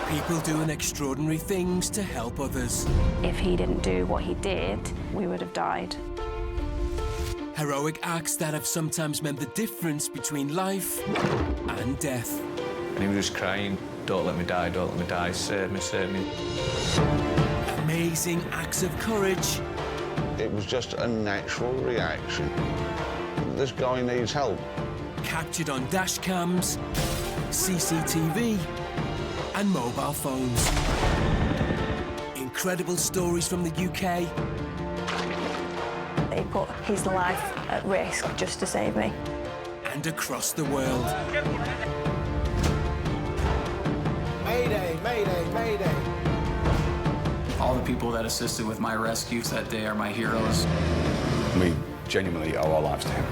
People doing extraordinary things to help others. If he didn't do what he did, we would have died. Heroic acts that have sometimes meant the difference between life and death. And he was just crying, "Don't let me die, don't let me die, save me, save me." Amazing acts of courage. It was just a natural reaction. This guy needs help. Captured on dash cams, CCTV, and mobile phones. Incredible stories from the UK. He put his life at risk just to save me. And across the world. Mayday, mayday, mayday. All the people that assisted with my rescues that day are my heroes. We genuinely owe our lives to him.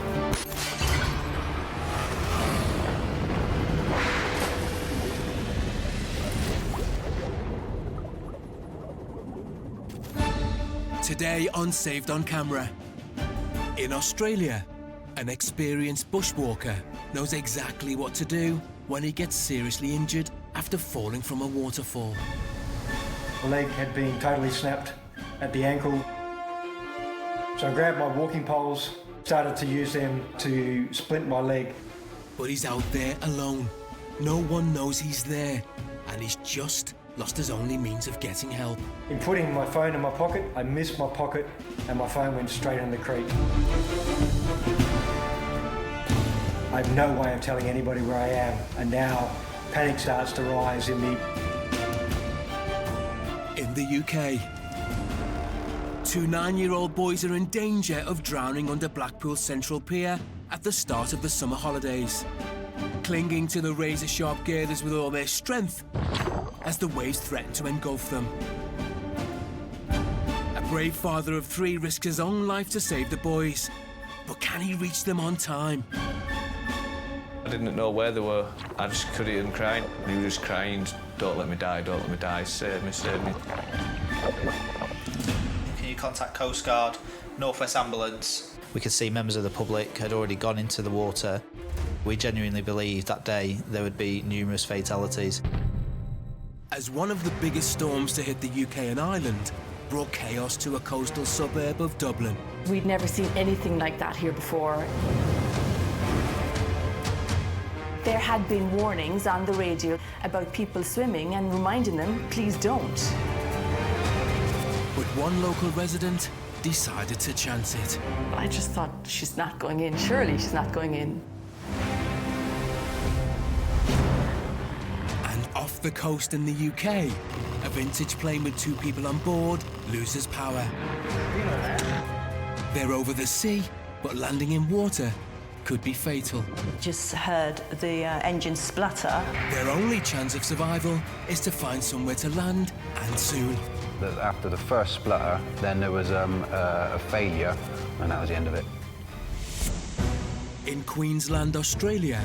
Today on Saved on Camera. In Australia, an experienced bushwalker knows exactly what to do when he gets seriously injured after falling from a waterfall. The leg had been totally snapped at the ankle. So I grabbed my walking poles, started to use them to splint my leg. But he's out there alone. No one knows he's there, and he's just lost his only means of getting help. In putting my phone in my pocket, I missed my pocket and my phone went straight in the creek. I have no way of telling anybody where I am, and now panic starts to rise in me. In the UK, two 9-year-old boys are in danger of drowning under Blackpool Central Pier at the start of the summer holidays, clinging to the razor-sharp girders with all their strength as the waves threaten to engulf them. A brave father of 3 risks his own life to save the boys, but can he reach them on time? I didn't know where they were. I just could hear him crying. He was just crying, "Don't let me die, don't let me die, save me, save me." Can you contact Coast Guard, North West Ambulance? We could see members of the public had already gone into the water. We genuinely believed that day there would be numerous fatalities. As one of the biggest storms to hit the UK and Ireland brought chaos to a coastal suburb of Dublin. We'd never seen anything like that here before. There had been warnings on the radio about people swimming and reminding them, please don't. But one local resident decided to chance it. I just thought, she's not going in, surely she's not going in. And off the coast in the UK, a vintage plane with 2 people on board loses power. They're over the sea, but landing in water could be fatal. Just heard the engine splutter. Their only chance of survival is to find somewhere to land, and soon. After the first splutter, then there was a failure, and that was the end of it. In Queensland, Australia,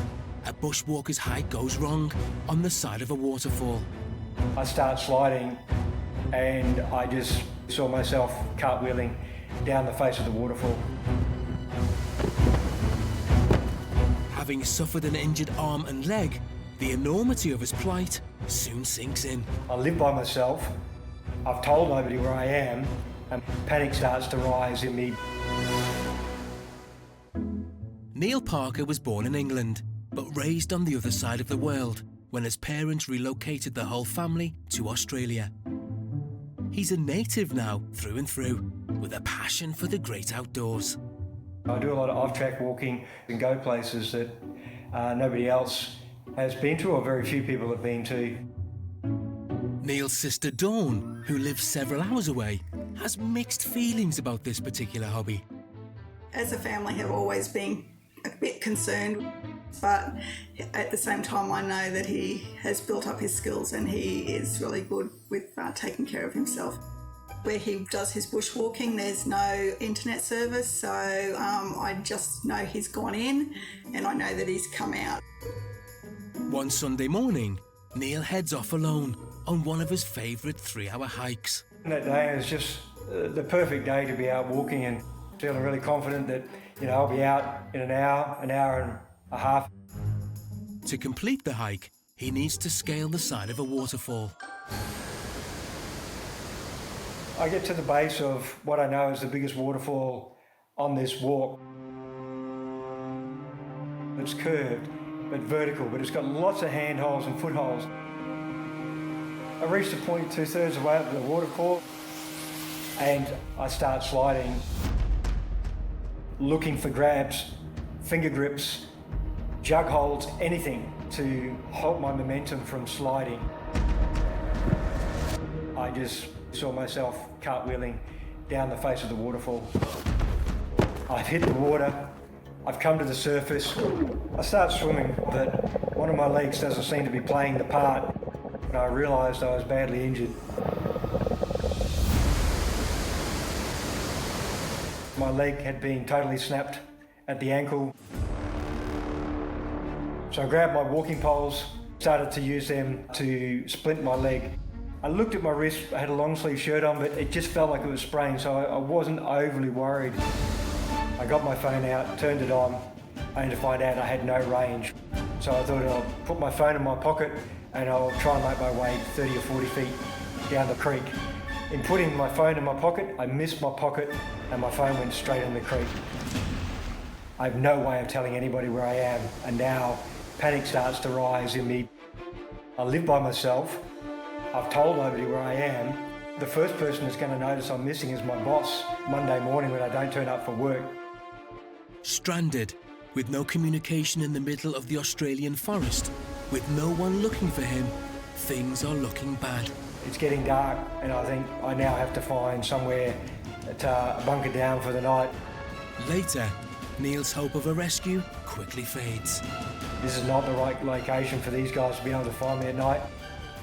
a bushwalker's hike goes wrong on the side of a waterfall. I start sliding and I just saw myself cartwheeling down the face of the waterfall. Having suffered an injured arm and leg, the enormity of his plight soon sinks in. I live by myself. I've told nobody where I am, and panic starts to rise in me. Neil Parker was born in England, but raised on the other side of the world when his parents relocated the whole family to Australia. He's a native now, through and through, with a passion for the great outdoors. I do a lot of off-track walking and go places that nobody else has been to, or very few people have been to. Neil's sister Dawn, who lives several hours away, has mixed feelings about this particular hobby. As a family, have always been a bit concerned, but at the same time I know that he has built up his skills and he is really good with taking care of himself. Where he does his bushwalking, there's no internet service, so I just know he's gone in and I know that he's come out. One Sunday morning, Neil heads off alone on one of his favourite 3-hour hikes. That day was just the perfect day to be out walking and feeling really confident that, I'll be out in an hour and a half. To complete the hike, he needs to scale the side of a waterfall. I get to the base of what I know is the biggest waterfall on this walk. It's curved, but vertical, but it's got lots of handholds and footholds. I reach the point 2/3 of the way up the waterfall and I start sliding, looking for grabs, finger grips, jug holds, anything to halt my momentum from sliding. I just saw myself cartwheeling down the face of the waterfall. I've hit the water, I've come to the surface. I start swimming, but one of my legs doesn't seem to be playing the part, and I realised I was badly injured. My leg had been totally snapped at the ankle. So I grabbed my walking poles, started to use them to splint my leg. I looked at my wrist, I had a long sleeve shirt on, but it just felt like it was sprained, so I wasn't overly worried. I got my phone out, turned it on, only to find out I had no range. So I thought I'll put my phone in my pocket and I'll try and make my way 30 or 40 feet down the creek. In putting my phone in my pocket, I missed my pocket and my phone went straight in the creek. I have no way of telling anybody where I am, and now panic starts to rise in me. I live by myself. I've told nobody where I am. The first person that's going to notice I'm missing is my boss Monday morning when I don't turn up for work. Stranded, with no communication in the middle of the Australian forest, with no one looking for him, things are looking bad. It's getting dark and I think I now have to find somewhere to bunker down for the night. Later, Neil's hope of a rescue quickly fades. This is not the right location for these guys to be able to find me at night,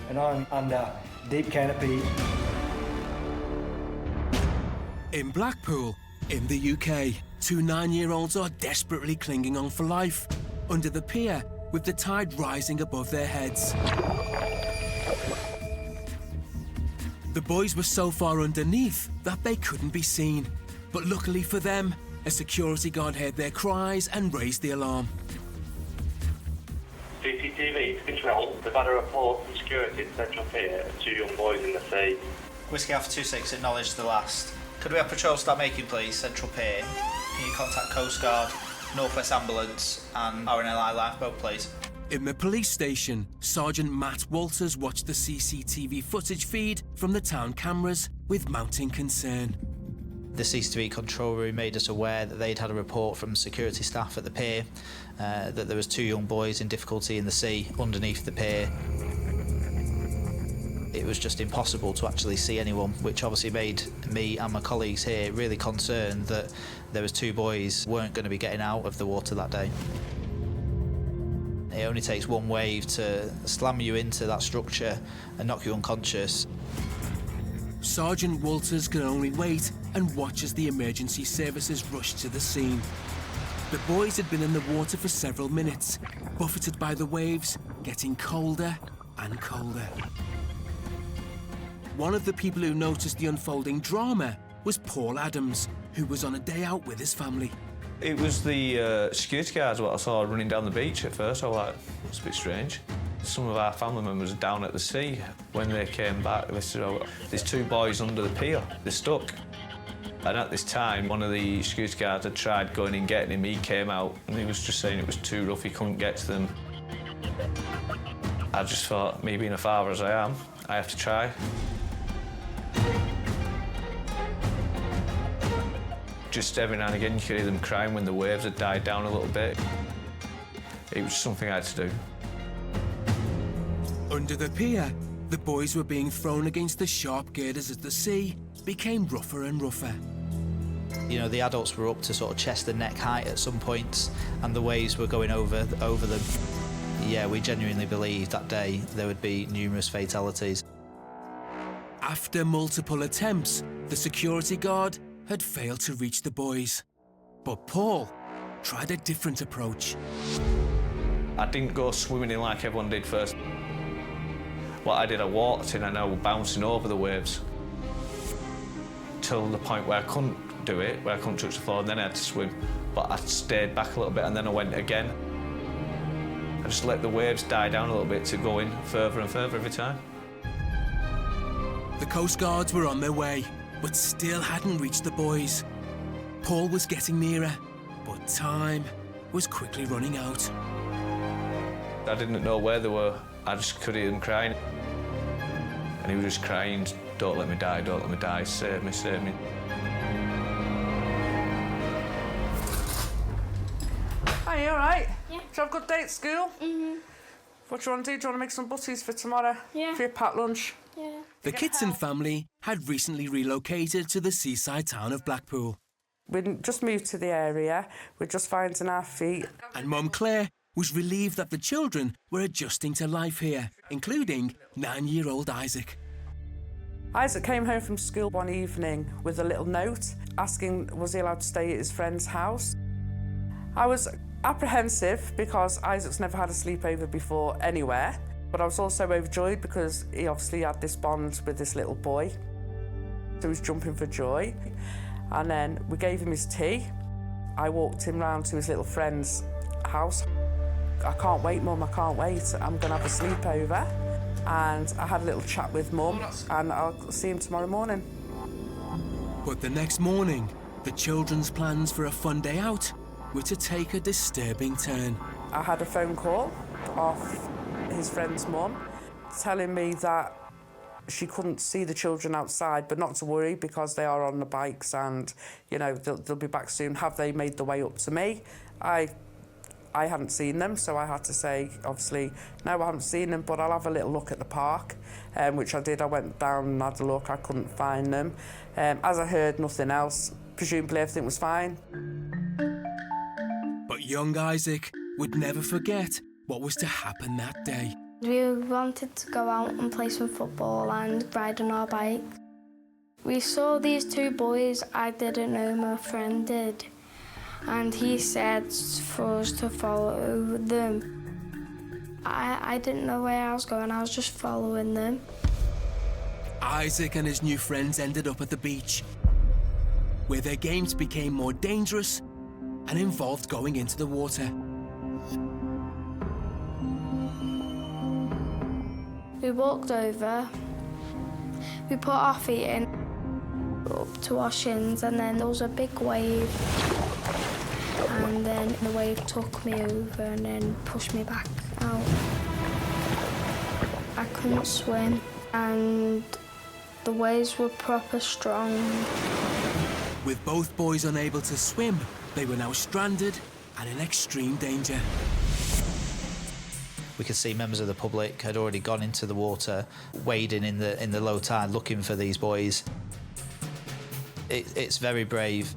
and I'm under deep canopy. In Blackpool, in the UK, two 9-year-olds are desperately clinging on for life under the pier with the tide rising above their heads. The boys were so far underneath that they couldn't be seen, but luckily for them, a security guard heard their cries and raised the alarm. CCTV to control. They've had a report from security at Central Pier of 2 young boys in the sea. Whiskey Alpha 26 acknowledged the last. Could we have patrol start making, please? Central Pier. Can you contact Coast Guard, Northwest Ambulance and RNLI Lifeboat, please? In the police station, Sergeant Matt Walters watched the CCTV footage feed from the town cameras with mounting concern. The CCTV control room made us aware that they'd had a report from security staff at the pier that there was 2 young boys in difficulty in the sea underneath the pier. It was just impossible to actually see anyone, which obviously made me and my colleagues here really concerned that there was 2 boys weren't going to be getting out of the water that day. It only takes one wave to slam you into that structure and knock you unconscious. Sergeant Walters can only wait and watch as the emergency services rush to the scene. The boys had been in the water for several minutes, buffeted by the waves, getting colder and colder. One of the people who noticed the unfolding drama was Paul Adams, who was on a day out with his family. It was the security guards what I saw running down the beach at first. I was like, it's a bit strange. Some of our family members were down at the sea. When they came back, they said, oh, there's 2 boys under the pier. They're stuck. And at this time, one of the security guards had tried going and getting him. He came out and he was just saying it was too rough, he couldn't get to them. I just thought, me being a father as I am, I have to try. Just every now and again you could hear them crying when the waves had died down a little bit. It was something I had to do. Under the pier, the boys were being thrown against the sharp girders as the sea became rougher and rougher. You know, the adults were up to sort of chest and neck height at some points, and the waves were going over them. Yeah, we genuinely believed that day there would be numerous fatalities. After multiple attempts, the security guard had failed to reach the boys. But Paul tried a different approach. I didn't go swimming in like everyone did first. What I did, I walked in and I was bouncing over the waves till the point where I couldn't do it, where I couldn't touch the floor, and then I had to swim. But I stayed back a little bit and then I went again. just let the waves die down a little bit to go in further and further every time. The Coast Guards were on their way, but still hadn't reached the boys. Paul was getting nearer, but time was quickly running out. I didn't know where they were. I just could hear them crying. And he was just crying, "Don't let me die, don't let me die, save me, save me." Hi, you alright? Yeah. Did you have a good day at school? What do you want to do? Do you want to make some butties for tomorrow? Yeah. For your packed lunch? Yeah. The Kitson family had recently relocated to the seaside town of Blackpool. We'd just moved to the area. We're just finding our feet. And Mum Claire was relieved that the children were adjusting to life here, including 9-year-old Isaac. Isaac came home from school one evening with a little note asking was he allowed to stay at his friend's house. I was apprehensive because Isaac's never had a sleepover before anywhere, but I was also overjoyed because he obviously had this bond with this little boy. So he was jumping for joy. And then we gave him his tea. I walked him round to his little friend's house. I can't wait, Mum, I can't wait. I'm going to have a sleepover. And I had a little chat with Mum, and I'll see him tomorrow morning. But the next morning, the children's plans for a fun day out were to take a disturbing turn. I had a phone call off his friend's mum telling me that she couldn't see the children outside, but not to worry because they are on the bikes and, you know, they'll be back soon. Have they made the way up to me? I hadn't seen them, so I had to say, obviously, no, I haven't seen them, but I'll have a little look at the park, which I did. I went down and had a look. I couldn't find them. As I heard nothing else, presumably everything was fine. But young Isaac would never forget what was to happen that day. We wanted to go out and play some football and ride on our bike. We saw these two boys I didn't know my friend did, and he said for us to follow them. I didn't know where I was going, I was just following them. Isaac and his new friends ended up at the beach, where their games became more dangerous and involved going into the water. We walked over, we put our feet in up to our shins, and then there was a big wave, and then the wave took me over and then pushed me back out. I couldn't swim, and the waves were proper strong. With both boys unable to swim, they were now stranded and in extreme danger. We could see members of the public had already gone into the water, wading in the low tide, looking for these boys. It's very brave.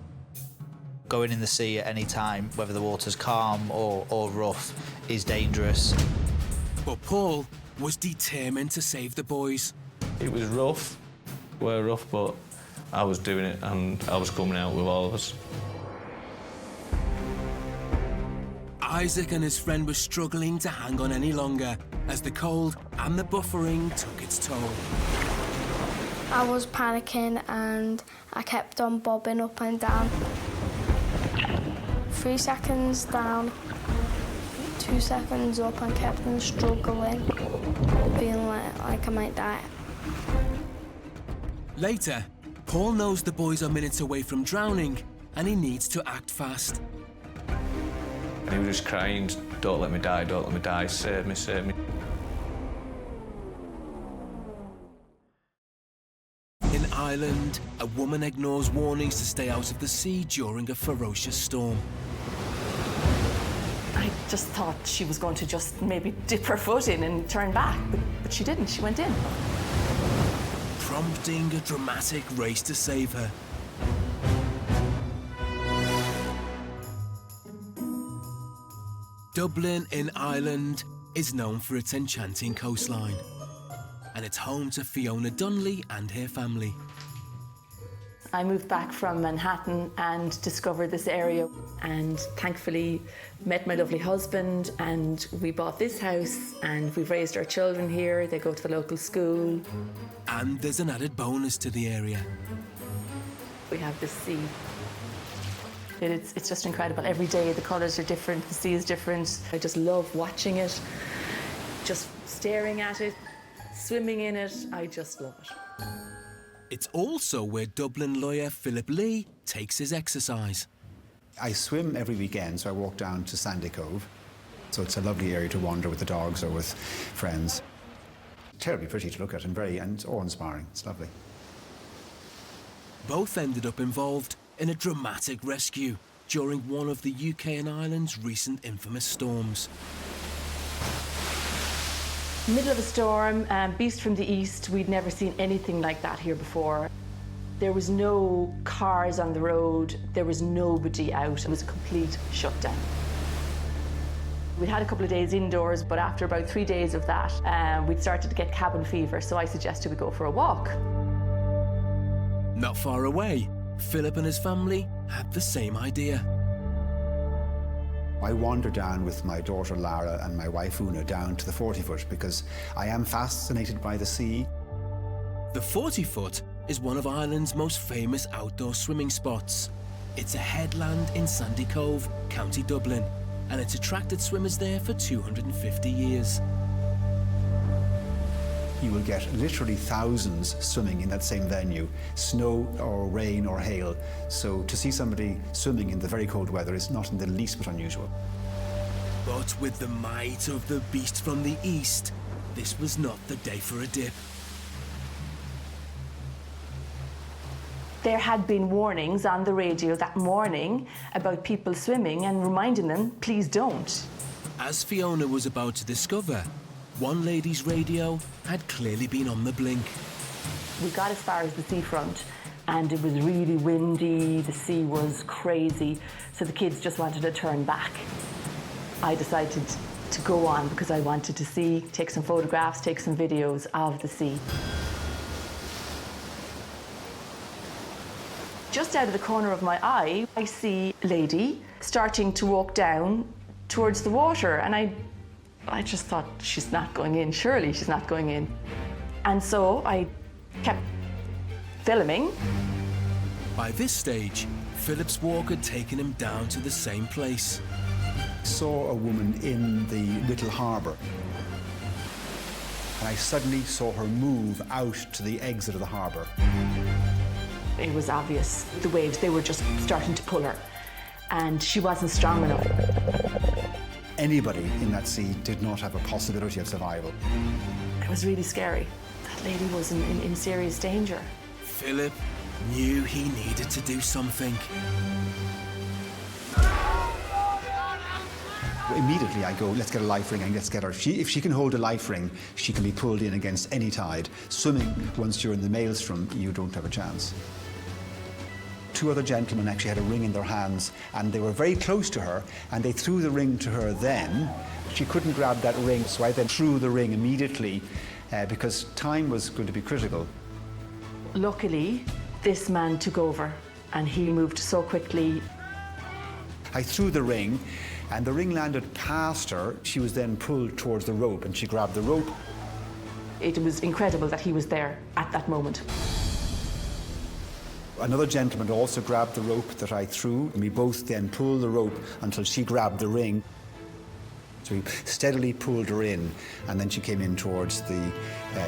Going in the sea at any time, whether the water's calm or rough, is dangerous. But Paul was determined to save the boys. It was rough. We were rough, but I was doing it and I was coming out with all of us. Isaac and his friend were struggling to hang on any longer as the cold and the buffering took its toll. I was panicking and I kept on bobbing up and down. 3 seconds down, 2 seconds up, and kept on struggling, feeling like I might die. Later, Paul knows the boys are minutes away from drowning and he needs to act fast. And he was just crying, "Don't let me die, don't let me die, save me, save me." In Ireland, a woman ignores warnings to stay out of the sea during a ferocious storm. I just thought she was going to just maybe dip her foot in and turn back, but she didn't. She went in. Prompting a dramatic race to save her. Dublin in Ireland is known for its enchanting coastline, and it's home to Fiona Dunley and her family. I moved back from Manhattan and discovered this area, and thankfully met my lovely husband, and we bought this house and we've raised our children here. They go to the local school. And there's an added bonus to the area. We have the sea. It's just incredible. Every day the colours are different, the sea is different. I just love watching it, just staring at it, swimming in it. I just love it. It's also where Dublin lawyer Philip Lee takes his exercise. I swim every weekend, so I walk down to Sandy Cove. So it's a lovely area to wander with the dogs or with friends. Terribly pretty to look at and it's awe-inspiring. It's lovely. Both ended up involved in a dramatic rescue during one of the UK and Ireland's recent infamous storms. Middle of a storm, beast from the east. We'd never seen anything like that here before. There was no cars on the road. There was nobody out. It was a complete shutdown. We'd had a couple of days indoors, but after about 3 days of that, we'd started to get cabin fever, so I suggested we go for a walk. Not far away, Philip and his family had the same idea. I wandered down with my daughter Lara and my wife Una down to the 40-foot because I am fascinated by the sea. The 40-foot is one of Ireland's most famous outdoor swimming spots. It's a headland in Sandy Cove, County Dublin, and it's attracted swimmers there for 250 years. You will get literally thousands swimming in that same venue, snow or rain or hail. So to see somebody swimming in the very cold weather is not in the least bit unusual. But with the might of the beast from the east, this was not the day for a dip. There had been warnings on the radio that morning about people swimming and reminding them, please don't. As Fiona was about to discover, one lady's radio had clearly been on the blink. We got as far as the seafront and it was really windy, the sea was crazy, so the kids just wanted to turn back. I decided to go on because I wanted to see, take some photographs, take some videos of the sea. Just out of the corner of my eye, I see a lady starting to walk down towards the water, and I just thought, she's not going in, surely she's not going in. And so I kept filming. By this stage, Philip's walk had taken him down to the same place. I saw a woman in the little harbour, and I suddenly saw her move out to the exit of the harbour. It was obvious, the waves, they were just starting to pull her, and she wasn't strong enough. Anybody in that sea did not have a possibility of survival. It was really scary. That lady was in serious danger. Philip knew he needed to do something. Immediately I go, let's get a life ring and let's get her. If she can hold a life ring, she can be pulled in against any tide. Swimming, once you're in the maelstrom, you don't have a chance. Two other gentlemen actually had a ring in their hands and they were very close to her and they threw the ring to her then. She couldn't grab that ring, so I then threw the ring immediately because time was going to be critical. Luckily, this man took over and he moved so quickly. I threw the ring and the ring landed past her. She was then pulled towards the rope and she grabbed the rope. It was incredible that he was there at that moment. Another gentleman also grabbed the rope that I threw, and we both then pulled the rope until she grabbed the ring. So we steadily pulled her in, and then she came in towards the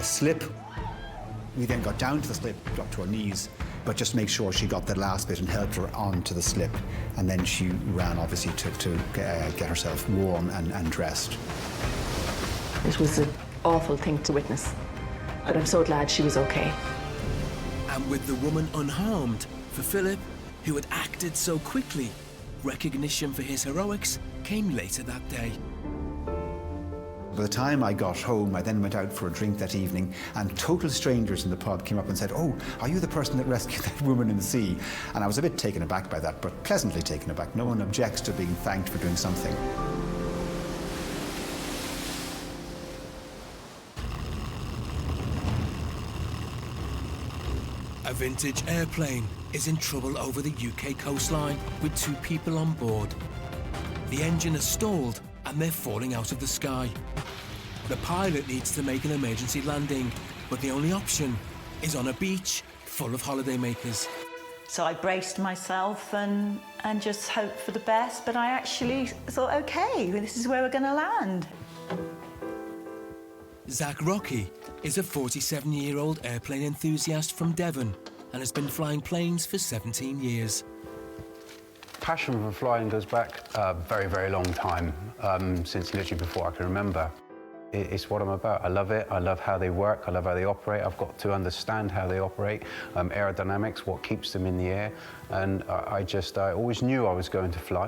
slip. We then got down to the slip, up to her knees, but just make sure she got the last bit and helped her onto the slip. And then she ran, obviously, to get herself warm and dressed. It was an awful thing to witness, but I'm so glad she was okay. And with the woman unharmed, for Philip, who had acted so quickly, recognition for his heroics came later that day. By the time I got home, I then went out for a drink that evening, and total strangers in the pub came up and said, "Oh, are you the person that rescued that woman in the sea?" And I was a bit taken aback by that, but pleasantly taken aback. No one objects to being thanked for doing something. A vintage airplane is in trouble over the UK coastline with 2 people on board. The engine has stalled and they're falling out of the sky. The pilot needs to make an emergency landing, but the only option is on a beach full of holidaymakers. So I braced myself and just hoped for the best, but I actually thought, OK, this is where we're going to land. Zach Rocky is a 47-year-old airplane enthusiast from Devon and has been flying planes for 17 years. Passion for flying goes back a very, very long time, since literally before I can remember. It's what I'm about. I love it. I love how they work. I love how they operate. I've got to understand how they operate, aerodynamics, what keeps them in the air. And I always knew I was going to fly.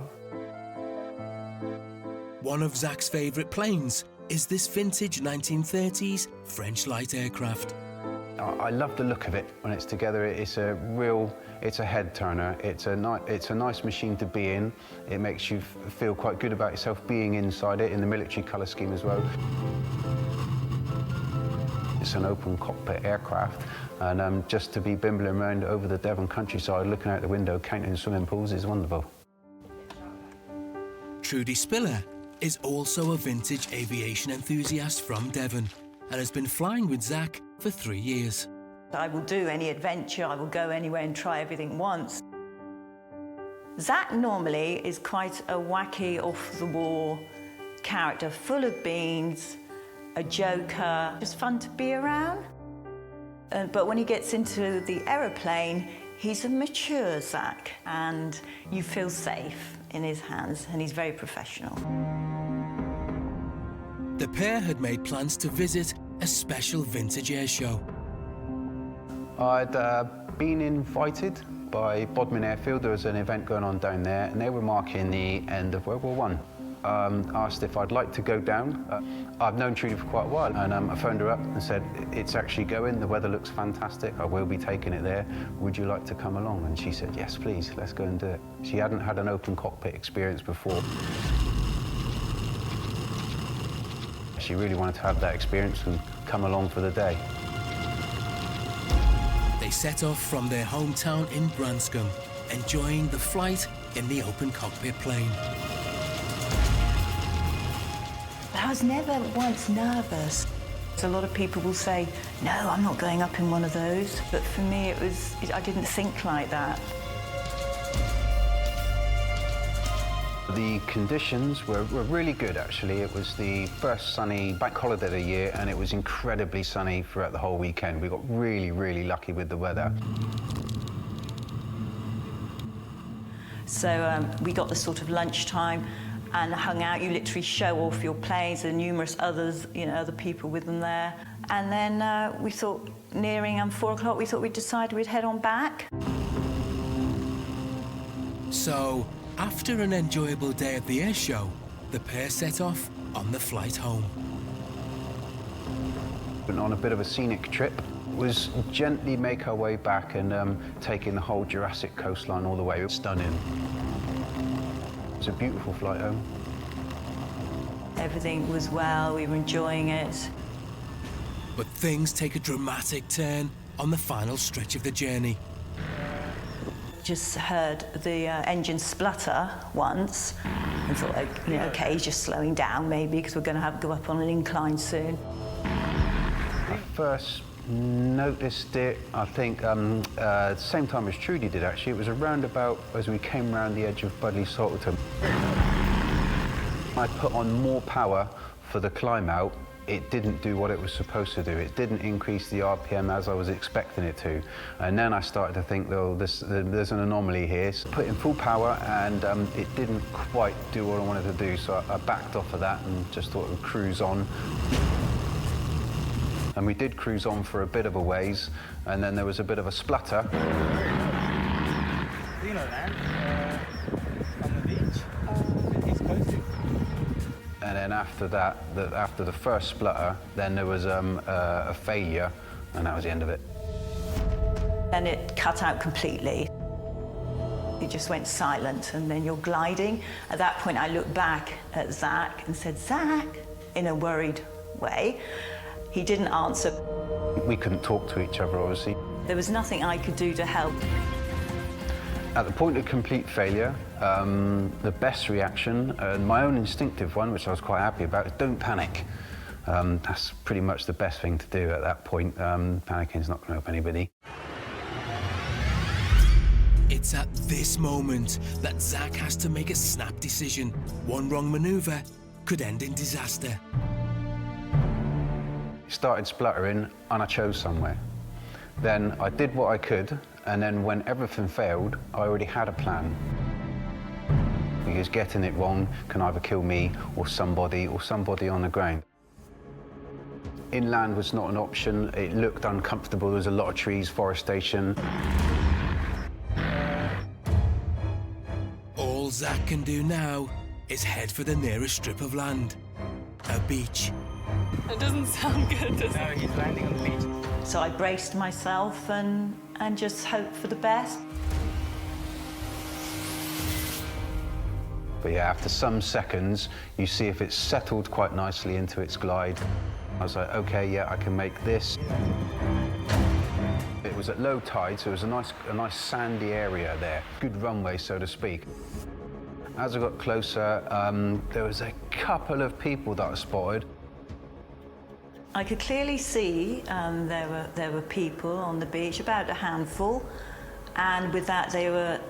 One of Zach's favourite planes is this vintage 1930s French light aircraft. I love the look of it when it's together. It's a head turner. It's a nice machine to be in. It makes you feel quite good about yourself being inside it, in the military colour scheme as well. It's an open cockpit aircraft, and just to be bimbling around over the Devon countryside, looking out the window, counting swimming pools is wonderful. Trudy Spiller is also a vintage aviation enthusiast from Devon and has been flying with Zach for 3 years. I will do any adventure, I will go anywhere and try everything once. Zach normally is quite a wacky, off-the-wall character, full of beans, a joker, just fun to be around. But when he gets into the aeroplane, he's a mature Zach, and you feel safe in his hands, and he's very professional. The pair had made plans to visit a special vintage air show. I'd been invited by Bodmin Airfield. There was an event going on down there, and they were marking the end of World War I. Asked if I'd like to go down. I've known Trudy for quite a while, and I phoned her up and said, it's actually going, the weather looks fantastic, I will be taking it there, would you like to come along? And she said, yes, please, let's go and do it. She hadn't had an open cockpit experience before. She really wanted to have that experience and come along for the day. They set off from their hometown in Branscombe, enjoying the flight in the open cockpit plane. But I was never once nervous. A lot of people will say, no, I'm not going up in one of those. But for me, I didn't think like that. The conditions were really good, actually. It was the first sunny bank holiday of the year, and it was incredibly sunny throughout the whole weekend. We got really, really lucky with the weather. So we got the sort of lunchtime and hung out. You literally show off your planes. There are numerous others, other people with them there. And then we thought, nearing 4 o'clock, we thought we'd decide we'd head on back. So, after an enjoyable day at the air show, the pair set off on the flight home. Went on a bit of a scenic trip. Was gently make our way back and taking the whole Jurassic coastline all the way. It was stunning. It's a beautiful flight home. Everything was well, we were enjoying it. But things take a dramatic turn on the final stretch of the journey. Just heard the engine splutter once and thought, OK, he's just slowing down maybe because we're going to go up on an incline soon. I first noticed it, I think, the same time as Trudy did, actually. It was around about as we came around the edge of Budleigh Salterton. I put on more power for the climb out. It didn't do what it was supposed to do. It didn't increase the RPM as I was expecting it to. And then I started to think, though, there's an anomaly here. So I put in full power, and it didn't quite do what I wanted to do. So I backed off of that and just thought it would cruise on. And we did cruise on for a bit of a ways, and then there was a bit of a splutter. Do you know that? On the beach? It's close to. And then after that, after the first splutter, then there was a failure, and that was the end of it. And it cut out completely. It just went silent, and then you're gliding. At that point, I looked back at Zach and said, Zach, in a worried way. He didn't answer. We couldn't talk to each other, obviously. There was nothing I could do to help. At the point of complete failure, the best reaction, my own instinctive one, which I was quite happy about, is don't panic. That's pretty much the best thing to do at that point. Panicking is not going to help anybody. It's at this moment that Zach has to make a snap decision. One wrong manoeuvre could end in disaster. It started spluttering and I chose somewhere. Then I did what I could, and then when everything failed, I already had a plan. Because getting it wrong can either kill me or somebody on the ground. Inland was not an option. It looked uncomfortable. There was a lot of trees, forestation. All Zach can do now is head for the nearest strip of land, a beach. It doesn't sound good, does it? No, he's landing on the beach. So I braced myself and just hoped for the best. But yeah, after some seconds, you see if it's settled quite nicely into its glide. I was like, okay, yeah, I can make this. It was at low tide, so it was a nice sandy area there. Good runway, so to speak. As I got closer, there was a couple of people that I spotted. I could clearly see there were people on the beach, about a handful, and with that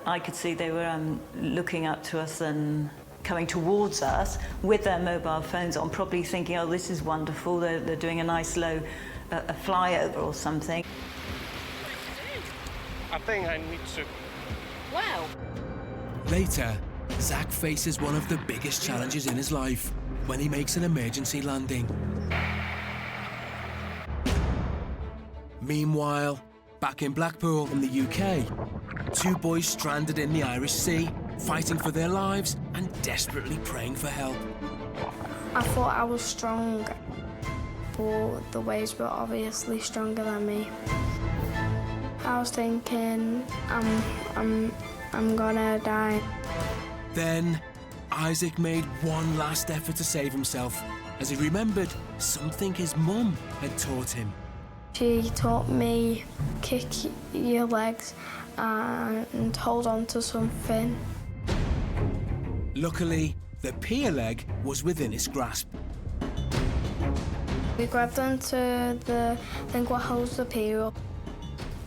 I could see they were looking up to us and coming towards us with their mobile phones on, probably thinking, oh, this is wonderful, they're doing a nice low a flyover or something. I think I need to... Wow. Later, Zach faces one of the biggest challenges in his life when he makes an emergency landing. Meanwhile, back in Blackpool in the UK, two boys stranded in the Irish Sea, fighting for their lives and desperately praying for help. I thought I was strong, but the waves were obviously stronger than me. I was thinking, I'm gonna die. Then, Isaac made one last effort to save himself as he remembered something his mum had taught him. She taught me kick your legs and hold on to something. Luckily, the pier leg was within his grasp. We grabbed onto the thing what holds the pier up.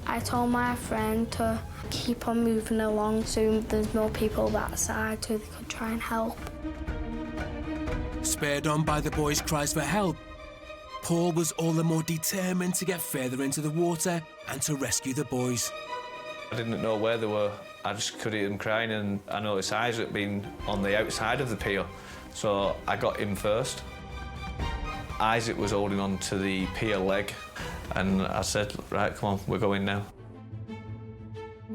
I told my friend to keep on moving along so there's more people that side so they could try and help. Spurred on by the boys' cries for help, Paul was all the more determined to get further into the water and to rescue the boys. I didn't know where they were. I just could hear them crying, and I noticed Isaac being on the outside of the pier, so I got him first. Isaac was holding on to the pier leg, and I said, right, come on, we're going now.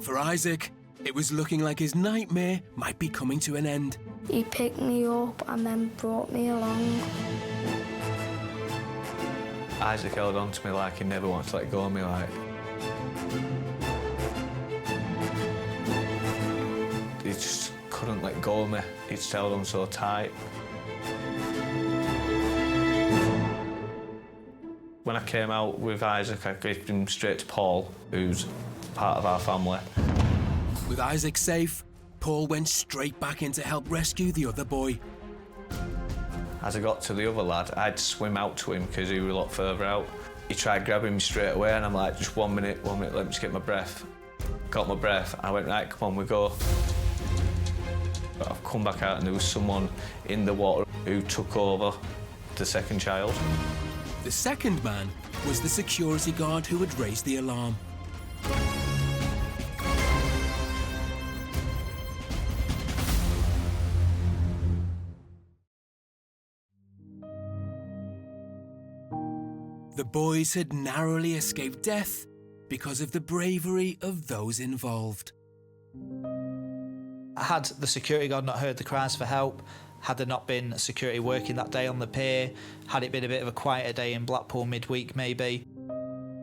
For Isaac, it was looking like his nightmare might be coming to an end. He picked me up and then brought me along. Isaac held on to me like he never wanted to let go of me, like. He just couldn't let go of me. He'd held on so tight. When I came out with Isaac, I gave him straight to Paul, who's part of our family. With Isaac safe, Paul went straight back in to help rescue the other boy. As I got to the other lad, I had to swim out to him because he was a lot further out. He tried grabbing me straight away, and I'm like, just 1 minute, let me just get my breath. Got my breath, I went, right, come on, we go. But I've come back out and there was someone in the water who took over the second child. The second man was the security guard who had raised the alarm. The boys had narrowly escaped death because of the bravery of those involved. Had the security guard not heard the cries for help, had there not been security working that day on the pier, had it been a bit of a quieter day in Blackpool midweek maybe,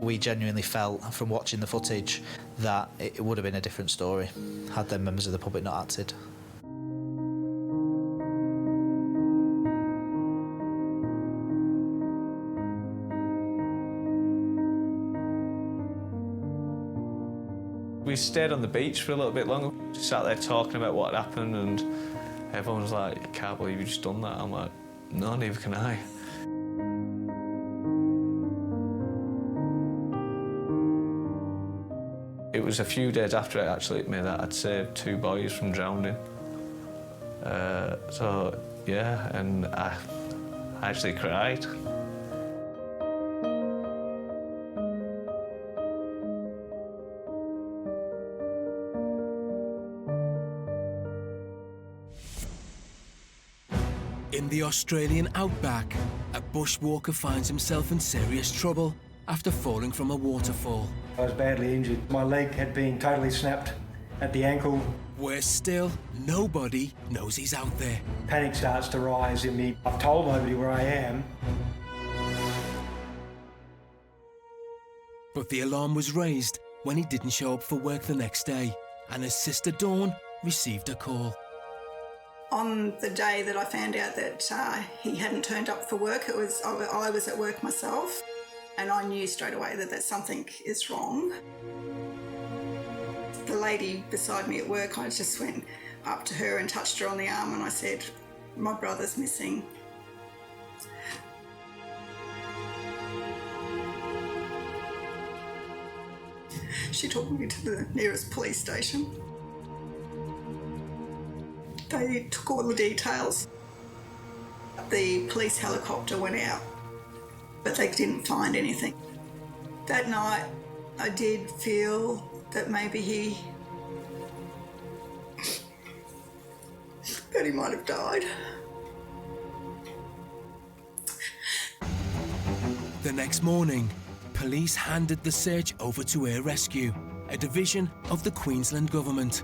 we genuinely felt from watching the footage that it would have been a different story had them members of the public not acted. We stayed on the beach for a little bit longer. Just sat there talking about what had happened, and everyone was like, I can't believe you just done that. I'm like, no, neither can I. It was a few days after it actually hit me that I'd saved 2 boys from drowning. So, yeah, and I actually cried. In the Australian outback, a bushwalker finds himself in serious trouble after falling from a waterfall. I was badly injured. My leg had been totally snapped at the ankle. Worse still, nobody knows he's out there. Panic starts to rise in me. I've told nobody where I am. But the alarm was raised when he didn't show up for work the next day, and his sister Dawn received a call. On the day that I found out that he hadn't turned up for work, I was at work myself, and I knew straight away that something is wrong. The lady beside me at work, I just went up to her and touched her on the arm, and I said, "My brother's missing." She took me to the nearest police station. They took all the details. The police helicopter went out, but they didn't find anything. That night, I did feel that maybe he might have died. The next morning, police handed the search over to Air Rescue, a division of the Queensland Government.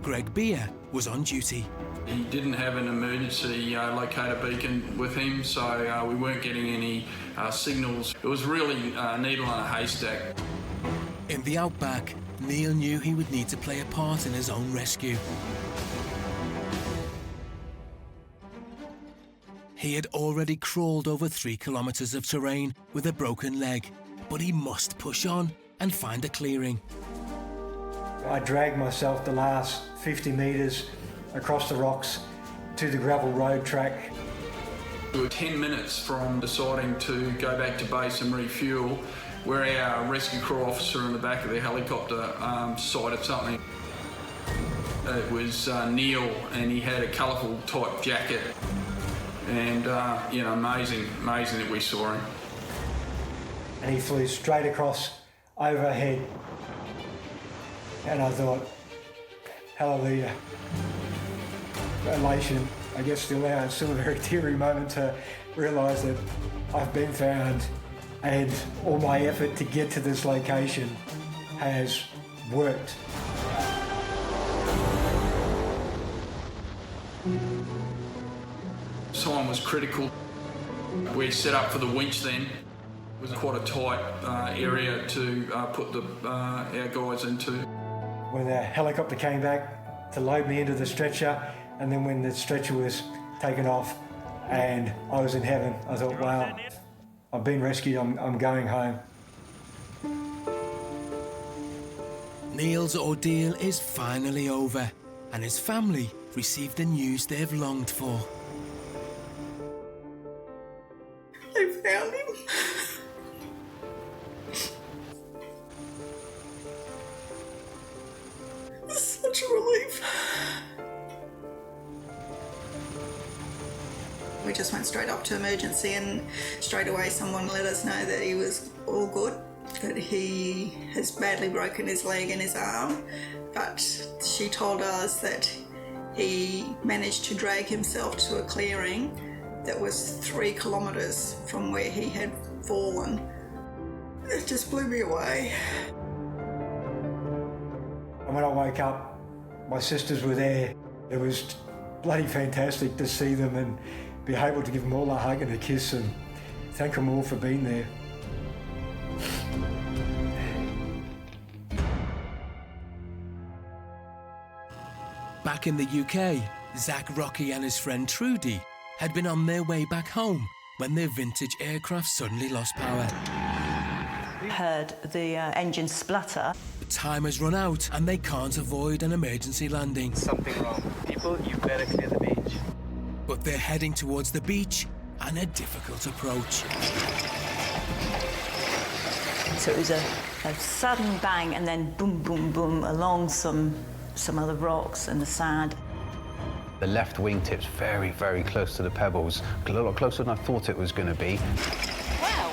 Greg Beer was on duty. He didn't have an emergency locator beacon with him, so we weren't getting any signals. It was really a needle in a haystack. In the outback, Neil knew he would need to play a part in his own rescue. He had already crawled over 3 kilometres of terrain with a broken leg, but he must push on and find a clearing. I dragged myself the last 50 metres across the rocks to the gravel road track. We were 10 minutes from deciding to go back to base and refuel, where our rescue crew officer in the back of the helicopter sighted something. It was Neil, and he had a colourful type jacket, and amazing that we saw him. And he flew straight across overhead, and I thought, hallelujah. Elation, I guess still now, it's still a very teary moment to realise that I've been found and all my effort to get to this location has worked. Time was critical. We set up for the winch then. It was quite a tight area to put our guys into. When the helicopter came back to load me into the stretcher, and then when the stretcher was taken off and I was in heaven, I thought, wow, I've been rescued, I'm going home. Neil's ordeal is finally over, and his family received the news they've longed for. They found him. It's such a relief. We just went straight up to emergency, and straight away someone let us know that he was all good, that he has badly broken his leg and his arm, but she told us that he managed to drag himself to a clearing that was 3 kilometres from where he had fallen. It just blew me away. And when I woke up, my sisters were there. It was bloody fantastic to see them and be able to give them all a hug and a kiss and thank them all for being there. Back in the UK, Zach Rocky and his friend Trudy had been on their way back home when their vintage aircraft suddenly lost power. We heard the engine splutter. Time has run out and they can't avoid an emergency landing. Something wrong. People, you better clear the beach. But they're heading towards the beach and a difficult approach. So it was a sudden bang and then boom, boom, boom along some other rocks and the sand. The left wingtip's very, very close to the pebbles, a lot closer than I thought it was going to be. Wow!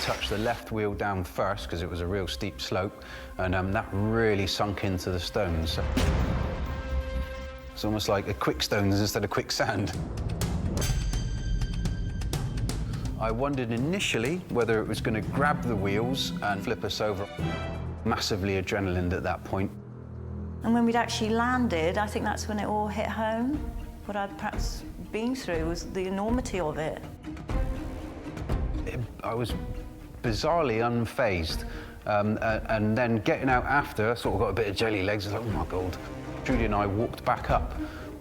Touched the left wheel down first because it was a real steep slope, and that really sunk into the stones. It's almost like a quickstones instead of quicksand. I wondered initially whether it was going to grab the wheels and flip us over. Massively adrenaline at that point. And when we'd actually landed, I think that's when it all hit home. What I'd perhaps been through was the enormity of it. I was bizarrely unfazed. And then getting out after, sort of got a bit of jelly legs. I was like, oh my God. Judy and I walked back up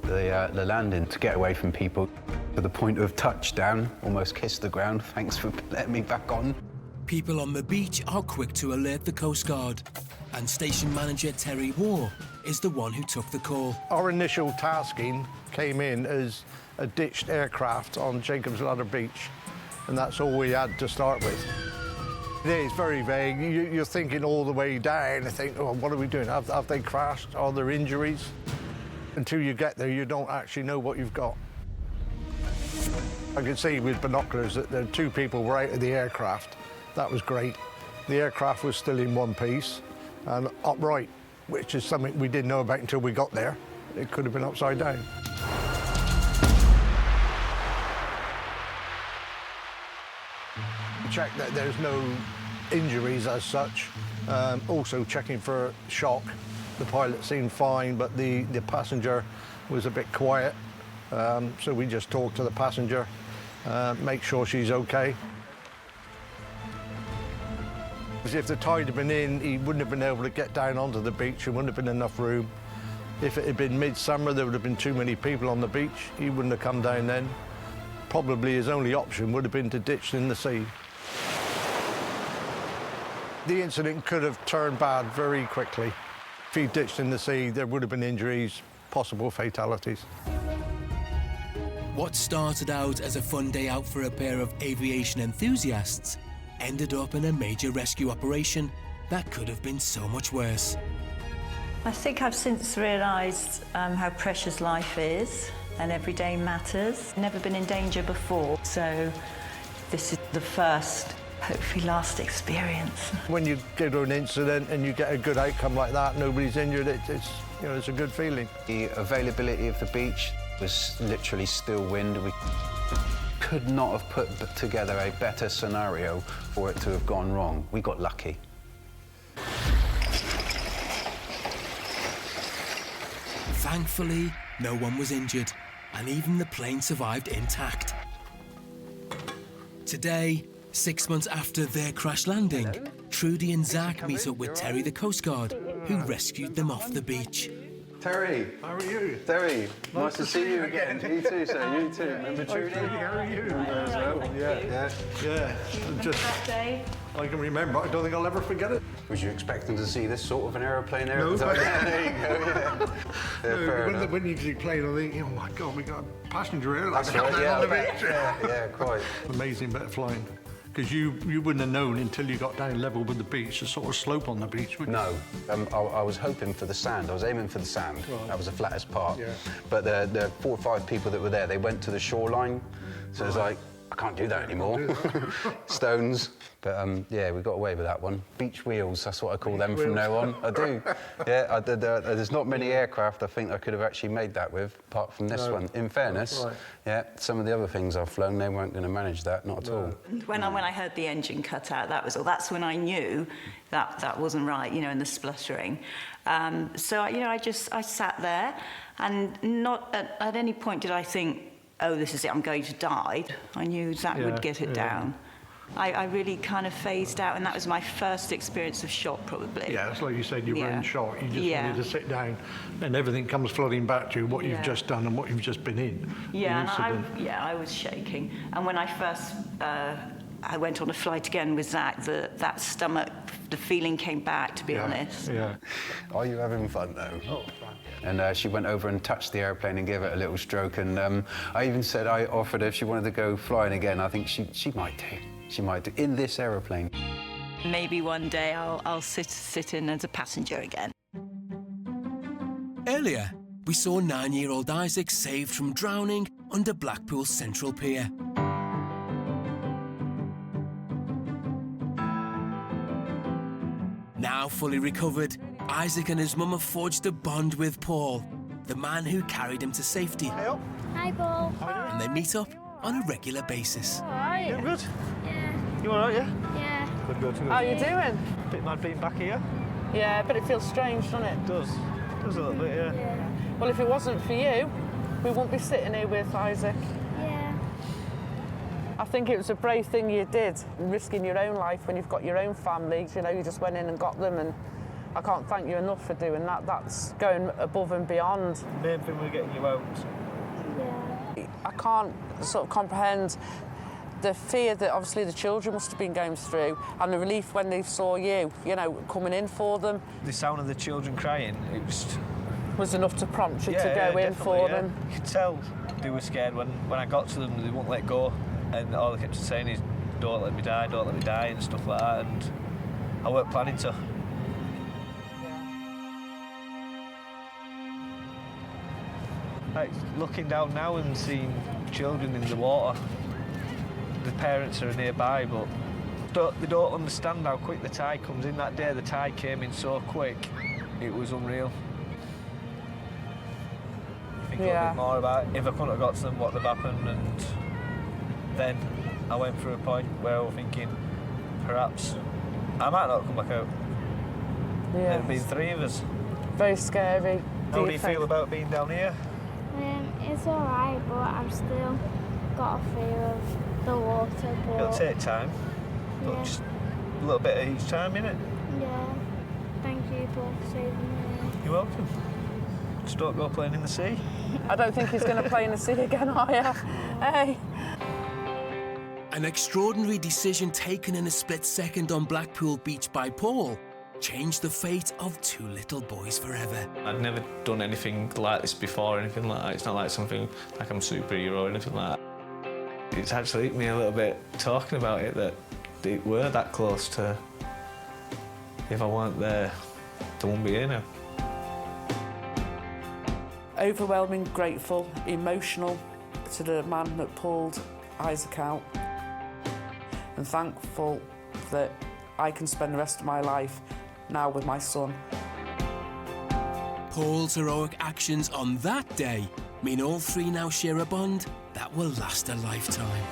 the landing to get away from people. To the point of touchdown, almost kissed the ground. Thanks for letting me back on. People on the beach are quick to alert the Coast Guard, and station manager Terry Waugh is the one who took the call. Our initial tasking came in as a ditched aircraft on Jacob's Ladder Beach, and that's all we had to start with. It is very vague. You're thinking all the way down, I think, oh, what are we doing? Have they crashed? Are there injuries? Until you get there, you don't actually know what you've got. I could see with binoculars that the two people were out of the aircraft. That was great. The aircraft was still in one piece and upright, which is something we didn't know about until we got there. It could have been upside down. Check that there's no injuries as such. Also checking for shock. The pilot seemed fine, but the passenger was a bit quiet. So we just talked to the passenger, make sure she's okay. If the tide had been in, he wouldn't have been able to get down onto the beach. There wouldn't have been enough room. If it had been midsummer, there would have been too many people on the beach. He wouldn't have come down then. Probably his only option would have been to ditch in the sea. The incident could have turned bad very quickly. If he ditched in the sea, there would have been injuries, possible fatalities. What started out as a fun day out for a pair of aviation enthusiasts ended up in a major rescue operation that could have been so much worse. I think I've since realised how precious life is and every day matters. Never been in danger before, so this is the first, hopefully last experience. When you go to an incident and you get a good outcome like that, nobody's injured, it's a good feeling. The availability of the beach was literally still wind. We could not have put together a better scenario for it to have gone wrong. We got lucky. Thankfully, no one was injured, and even the plane survived intact. Today, 6 months after their crash landing, Trudy and Zach meet up with Terry the Coast Guard, who rescued them off the beach. Terry. How are you? Terry, nice to see you again. You too, sir. You too. Remember Trudy? How are you? Yeah. Just, I can remember. I don't think I'll ever forget it. Was you expecting to see this sort of an aeroplane there? No, but there you go. Yeah, when you see plane, I think, oh my God, we got a passenger airline. That's right. Yeah, quite. Amazing bit of flying. Because you wouldn't have known until you got down level with the beach, the sort of slope on the beach, would you? No. I was hoping for the sand. I was aiming for the sand. Right. That was the flattest part. Yeah. But the 4 or 5 people that were there, they went to the shoreline. So it was like, I can't do that anymore. Stones. But yeah, we got away with that one. Beach wheels, that's what I call them from now on. I do. Yeah, there's not many aircraft I think I could have actually made that with, apart from this one. In fairness, yeah, some of the other things I've flown, they weren't going to manage that, not at all. When I heard the engine cut out, that was all. That's when I knew that wasn't right, and the spluttering. So, I sat there, and not at any point did I think, oh, this is it, I'm going to die. I knew Zach would get it down. I really kind of phased out, and that was my first experience of shock, probably. Yeah, it's like you said, you were in shock. You just wanted to sit down, and everything comes flooding back to you, what you've just done and what you've just been in. Yeah, I was shaking. And when I first I went on a flight again with Zach, that stomach, the feeling came back, to be honest. Yeah. Are you having fun, though? Oh, fun. And she went over and touched the airplane and gave it a little stroke. And I even said I offered her if she wanted to go flying again. I think she might do. She might do, in this aeroplane. Maybe one day I'll sit in as a passenger again. Earlier, we saw 9-year-old Isaac saved from drowning under Blackpool Central Pier. Now fully recovered, Isaac and his mum have forged a bond with Paul, the man who carried him to safety. Hi, Paul. And they meet up on a regular basis. Alright. You good? Yeah. You alright, yeah? Yeah. Good, good, good. How are you doing? Bit mad being back here. Yeah, but it feels strange, doesn't it? It does. It does a little bit, yeah. Well, if it wasn't for you, we wouldn't be sitting here with Isaac. Yeah. I think it was a brave thing you did, risking your own life when you've got your own family. You know, you just went in and got them, and I can't thank you enough for doing that. That's going above and beyond. The main thing was getting you out. Yeah. I can't sort of comprehend the fear that obviously the children must have been going through, and the relief when they saw you, you know, coming in for them. The sound of the children crying, it was enough to prompt you to go in for them. You could tell they were scared when I got to them. They wouldn't let go, and all they kept saying is, "Don't let me die, don't let me die," and stuff like that. And I weren't planning to. Like, looking down now and seeing children in the water, the parents are nearby, but they don't understand how quick the tide comes in. That day the tide came in so quick, it was unreal. Think a little bit more about if I couldn't have got to them, what would have happened, and then I went through a point where I was thinking, perhaps I might not come back out. There'd have been 3 of us. Very scary. How do you feel about being down here? It's alright, but I'm still got a fear of the water. But It'll take time, but just a little bit at each time, innit? Yeah. Thank you for saving me. You're welcome. Just don't go playing in the sea. I don't think he's going to play in the sea again, are you? Hey. An extraordinary decision taken in a split second on Blackpool Beach by Paul changed the fate of 2 little boys forever. I'd never done anything like this before, or anything like that. It's not like something like I'm a superhero or anything like that. It's actually hit me a little bit talking about it that it were that close to, if I weren't there, they wouldn't be here now. Overwhelming, grateful, emotional to the man that pulled Isaac out, and thankful that I can spend the rest of my life now with my son. Paul's heroic actions on that day mean all 3 now share a bond that will last a lifetime.